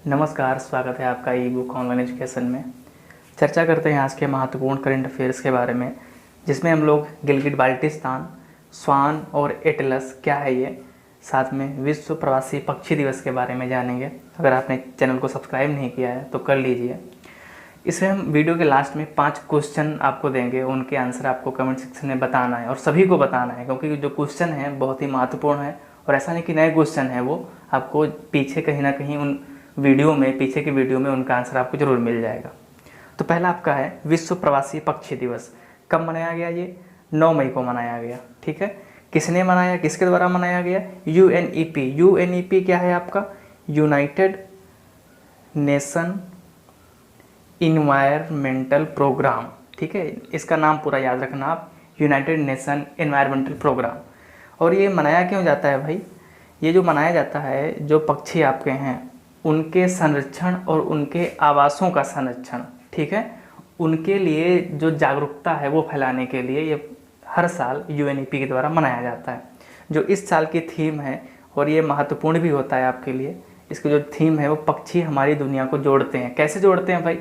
नमस्कार, स्वागत है आपका ई बुक ऑनलाइन एजुकेशन में। चर्चा करते हैं आज के महत्वपूर्ण करंट अफेयर्स के बारे में, जिसमें हम लोग गिलगिट बाल्टिस्तान, स्वान और एटलस क्या है ये, साथ में विश्व प्रवासी पक्षी दिवस के बारे में जानेंगे। अगर आपने चैनल को सब्सक्राइब नहीं किया है तो कर लीजिए। इसमें हम वीडियो के लास्ट में 5 क्वेश्चन आपको देंगे, उनके आंसर आपको कमेंट सेक्शन में बताना है और सभी को बताना है, क्योंकि जो क्वेश्चन है बहुत ही महत्वपूर्ण है। और ऐसा नहीं कि नए क्वेश्चन है, वो आपको पीछे कहीं ना कहीं उन वीडियो में, पीछे की वीडियो में उनका आंसर आपको ज़रूर मिल जाएगा। तो पहला आपका है विश्व प्रवासी पक्षी दिवस। कब मनाया गया? ये 9 मई को मनाया गया। ठीक है, किसने मनाया, किसके द्वारा मनाया गया? यूएनईपी। यूएनईपी क्या है आपका? United Nation Environmental Programme. ठीक है, इसका नाम पूरा याद रखना आप, यूनाइटेड नेशन इन्वायरमेंटल प्रोग्राम। और ये मनाया क्यों जाता है भाई? ये जो मनाया जाता है, जो पक्षी आपके हैं उनके संरक्षण और उनके आवासों का संरक्षण, ठीक है, उनके लिए जो जागरूकता है वो फैलाने के लिए ये हर साल यूएनईपी के द्वारा मनाया जाता है। जो इस साल की थीम है, और ये महत्वपूर्ण भी होता है आपके लिए, इसकी जो थीम है वो पक्षी हमारी दुनिया को जोड़ते हैं। कैसे जोड़ते हैं भाई?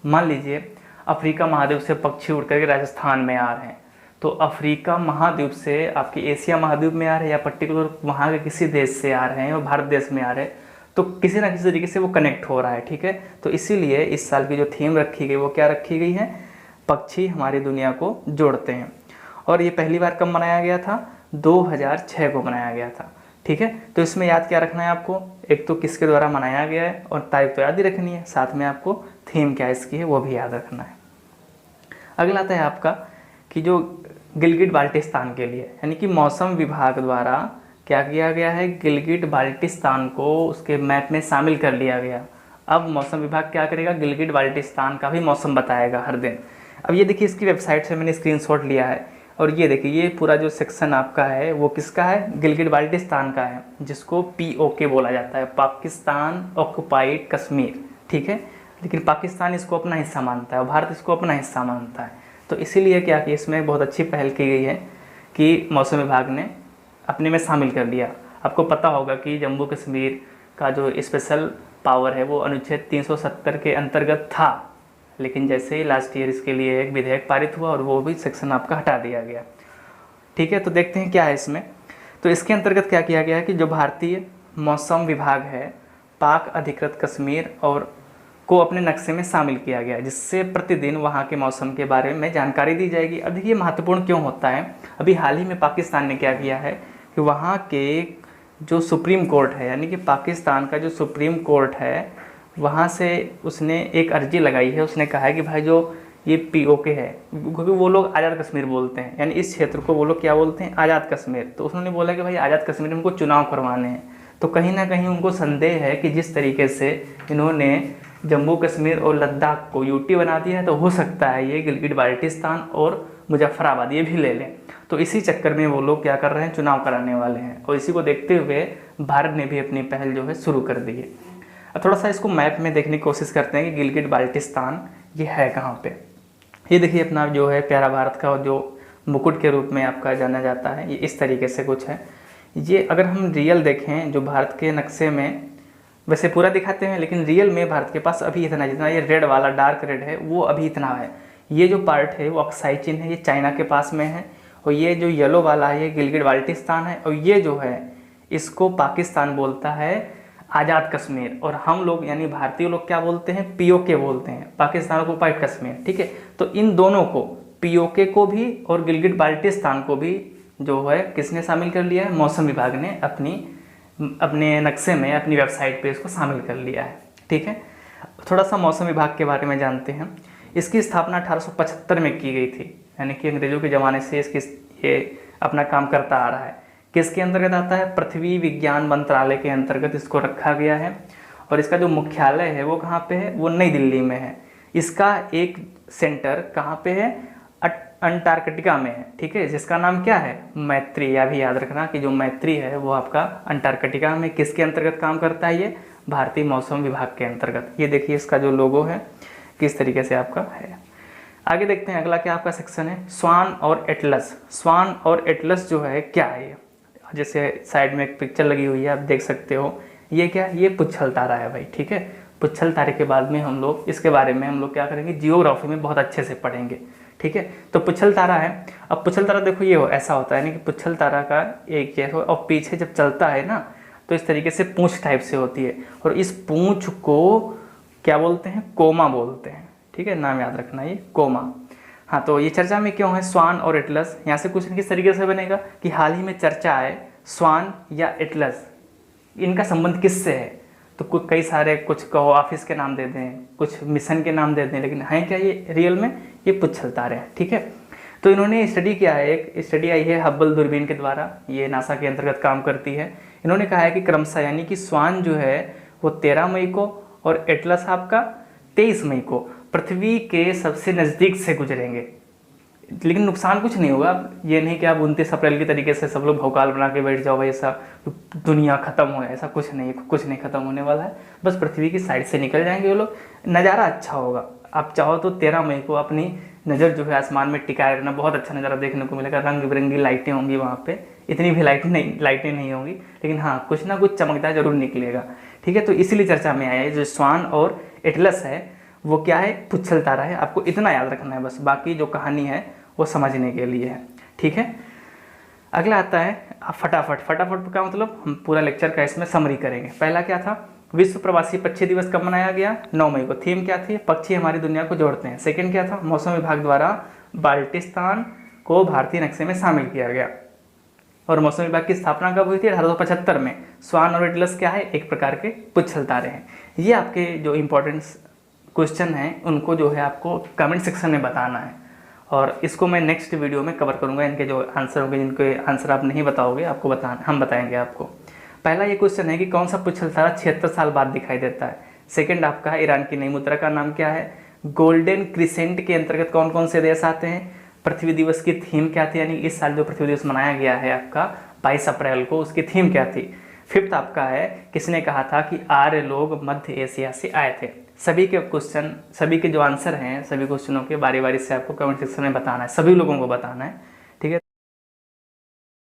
मान लीजिए अफ्रीका महाद्वीप से पक्षी उड़ करके राजस्थान में आ रहे हैं, तो अफ्रीका महाद्वीप से आपकी एशिया महाद्वीप में आ रहे हैं, या पर्टिकुलर वहाँ के किसी देश से आ रहे हैं और भारत देश में आ रहे हैं, तो किसी ना किसी तरीके से वो कनेक्ट हो रहा है। ठीक है, तो इसीलिए इस साल की जो थीम रखी गई वो क्या रखी गई है? पक्षी हमारी दुनिया को जोड़ते हैं। और ये पहली बार कब मनाया गया था? 2006 को मनाया गया था। ठीक है, तो इसमें याद क्या रखना है आपको? एक तो किसके द्वारा मनाया गया है और तारीख तो याद ही रखनी है, साथ में आपको थीम क्या इसकी है वो भी याद रखना है। अगला आता है आपका कि जो गिलगिट बाल्टिस्तान के लिए, यानी कि मौसम विभाग द्वारा क्या किया गया है? गिलगिट बाल्टिस्तान को उसके मैप में शामिल कर लिया गया। अब मौसम विभाग क्या करेगा? गिलगिट बाल्टिस्तान का भी मौसम बताएगा हर दिन। अब ये देखिए, इसकी वेबसाइट से मैंने स्क्रीनशॉट लिया है, और ये देखिए ये पूरा जो सेक्शन आपका है वो किसका है? गिलगिट बाल्टिस्तान का है, जिसको पीओके बोला जाता है, पाकिस्तान ऑक्युपाइड कश्मीर। ठीक है, लेकिन पाकिस्तान इसको अपना हिस्सा मानता है और भारत इसको अपना हिस्सा मानता है। तो इसीलिए क्या कि इसमें बहुत अच्छी पहल की गई है कि मौसम विभाग ने अपने में शामिल कर लिया। आपको पता होगा कि जम्मू कश्मीर का जो स्पेशल पावर है वो अनुच्छेद 370 के अंतर्गत था, लेकिन जैसे ही लास्ट ईयर इसके लिए एक विधेयक पारित हुआ और वो भी सेक्शन आपका हटा दिया गया। ठीक है, तो देखते हैं क्या है इसमें। तो इसके अंतर्गत क्या किया गया है कि जो भारतीय मौसम विभाग है, पाक अधिकृत कश्मीर और को अपने नक्शे में शामिल किया गया, जिससे प्रतिदिन वहाँ के मौसम के बारे में जानकारी दी जाएगी। अब देखिए महत्वपूर्ण क्यों होता है, अभी हाल ही में पाकिस्तान ने क्या किया है कि वहाँ के जो सुप्रीम कोर्ट है, यानी कि पाकिस्तान का जो सुप्रीम कोर्ट है, वहाँ से उसने एक अर्जी लगाई है। उसने कहा है कि भाई जो ये पीओके है, क्योंकि वो लोग आज़ाद कश्मीर बोलते हैं, यानी इस क्षेत्र को वो लोग क्या बोलते हैं? आज़ाद कश्मीर। तो उन्होंने बोला कि भाई आज़ाद कश्मीर में उनको चुनाव करवाने हैं। तो कहीं ना कहीं उनको संदेह है कि जिस तरीके से इन्होंने जम्मू कश्मीर और लद्दाख को यूटी बना दिया है, तो हो सकता है ये गिलगिट बाल्टिस्तान और मुजफ्फराबाद ये भी ले लें। तो इसी चक्कर में वो लोग क्या कर रहे हैं? चुनाव कराने वाले हैं, और इसी को देखते हुए भारत ने भी अपनी पहल जो है शुरू कर दी है। अब थोड़ा सा इसको मैप में देखने की कोशिश करते हैं कि गिलगिट बाल्टिस्तान ये है कहाँ पे। ये देखिए अपना जो है प्यारा भारत का जो मुकुट के रूप में आपका जाना जाता है, ये इस तरीके से कुछ है। ये अगर हम रियल देखें जो भारत के नक्शे में, वैसे पूरा दिखाते हैं, लेकिन रियल में भारत के पास अभी इतना, जितना ये रेड वाला डार्क रेड है वो अभी इतना है। ये जो पार्ट है वो अक्साई चीन है, ये चाइना के पास में है, और ये जो येलो वाला है ये गिलगिट बाल्टिस्तान है, और ये जो है इसको पाकिस्तान बोलता है आज़ाद कश्मीर, और हम लोग यानी भारतीय लोग क्या बोलते हैं? पीओके बोलते हैं, पाकिस्तान ऑक्युपाइड कश्मीर। ठीक है, तो इन दोनों को, पीओके को भी और गिलगिट बाल्टिस्तान को भी जो है किसने शामिल कर लिया है? मौसम विभाग ने अपने नक्शे में, अपनी वेबसाइट पे इसको शामिल कर लिया है। ठीक है, थोड़ा सा मौसम विभाग के बारे में जानते हैं। इसकी स्थापना 1875 में की गई थी, यानी कि अंग्रेजों के ज़माने से ये अपना काम करता आ रहा है। किसके अंतर्गत आता है? पृथ्वी विज्ञान मंत्रालय के अंतर्गत इसको रखा गया है, और इसका जो मुख्यालय है वो कहाँ पे है? वो नई दिल्ली में है। इसका एक सेंटर कहाँ पे है? अंटार्कटिका में है। ठीक है, जिसका नाम क्या है? मैत्री। या भी याद रखना कि जो मैत्री है वो आपका अंटार्कटिका में किसके अंतर्गत काम करता है? ये भारतीय मौसम विभाग के अंतर्गत। ये देखिए इसका जो लोगो है किस तरीके से आपका है। आगे देखते हैं अगला क्या आपका सेक्शन है, स्वान और एटलस। स्वान और एटलस जो है क्या है? ये जैसे साइड में एक पिक्चर लगी हुई है, आप देख सकते हो। ये क्या? ये पुच्छल तारा है भाई। ठीक है, पुच्छल तारे के बाद में हम लोग इसके बारे में हम लोग क्या करेंगे, जियोग्राफी में बहुत अच्छे से पढ़ेंगे। ठीक है, तो पुच्छल तारा है। अब पुच्छल तारा देखो ये ऐसा होता है ना कि पुच्छल तारा का एक जैसा और पीछे जब चलता है ना तो इस तरीके से पूंछ टाइप से होती है, और इस पूंछ को क्या बोलते हैं, कोमा बोलते हैं। ठीक है, नाम याद रखना ये कोमा। हाँ, तो ये चर्चा में क्यों है स्वान और एटलस, यहाँ से क्वेश्चन किस तरीके से बनेगा कि हाल ही में चर्चा है स्वान या एटलस, इनका संबंध किससे है। तो कई सारे, कुछ कहो ऑफिस के नाम दे दें, कुछ मिशन के नाम दे दें, लेकिन हैं क्या ये रियल में, ये पुच्छल तारे हैं। ठीक है, तो इन्होंने स्टडी किया है, एक स्टडी आई है हब्बल दूरबीन के द्वारा, ये नासा के अंतर्गत काम करती है। इन्होंने कहा है कि क्रमशः यानी कि स्वान जो है वो 13 मई को और एटलस आपका 23 मई को पृथ्वी के सबसे नज़दीक से गुजरेंगे, लेकिन नुकसान कुछ नहीं होगा। ये नहीं कि आप 29 अप्रैल की तरीके से सब लोग भौकाल बना के बैठ जाओ भाई ऐसा दुनिया ख़त्म हो, ऐसा कुछ नहीं ख़त्म होने वाला है। बस पृथ्वी की साइड से निकल जाएंगे वो लोग, नज़ारा अच्छा होगा। आप चाहो तो 13 मई को अपनी नज़र जो है आसमान में टिकाए रहना, बहुत अच्छा नज़ारा देखने को मिलेगा। रंग बिरंगी लाइटें होंगी वहाँ पे, इतनी भी लाइटें नहीं होंगी, लेकिन हाँ कुछ ना कुछ चमकदार जरूर निकलेगा। ठीक है, तो इसीलिए चर्चा में आया है। जो स्वान और एटलस है वो क्या है, पुच्छल तारा है। आपको इतना याद रखना है बस, बाकी जो कहानी है वो समझने के लिए है। ठीक है, अगला आता है फटाफट का मतलब हम पूरा लेक्चर का इसमें समरी करेंगे। पहला क्या था, विश्व प्रवासी पक्षी दिवस कब मनाया गया, 9 मई को। थीम क्या थी, पक्षी हमारी दुनिया को जोड़ते हैं। सेकंड क्या था, मौसम विभाग द्वारा बाल्टिस्तान को भारतीय नक्शे में शामिल किया गया। और मौसम विभाग की स्थापना कब हुई थी, 1875 में। स्वान और एटलस क्या है, एक प्रकार के पुच्छल तारे हैं। ये आपके जो इम्पोर्टेंट क्वेश्चन हैं उनको जो है आपको कमेंट सेक्शन में बताना है, और इसको मैं नेक्स्ट वीडियो में कवर करूँगा। इनके जो आंसर होंगे, जिनके आंसर आप नहीं बताओगे आपको हम बताएंगे आपको। पहला ये क्वेश्चन है कि कौन सा पुच्छल तारा 76 साल बाद दिखाई देता है। सेकंड आपका है ईरान की नई मुद्रा का नाम क्या है। गोल्डन क्रिसेंट के अंतर्गत कौन कौन से देश आते हैं। पृथ्वी दिवस की थीम क्या थी, यानी इस साल जो पृथ्वी दिवस मनाया गया है आपका 22 अप्रैल को, उसकी थीम क्या थी। फिफ्थ आपका है किसने कहा था कि आर्य लोग मध्य एशिया से आए थे। सभी के क्वेश्चन, सभी के जो आंसर हैं सभी क्वेश्चनों के बारी बारी से आपको कमेंट सेक्शन में बताना है, सभी लोगों को बताना है।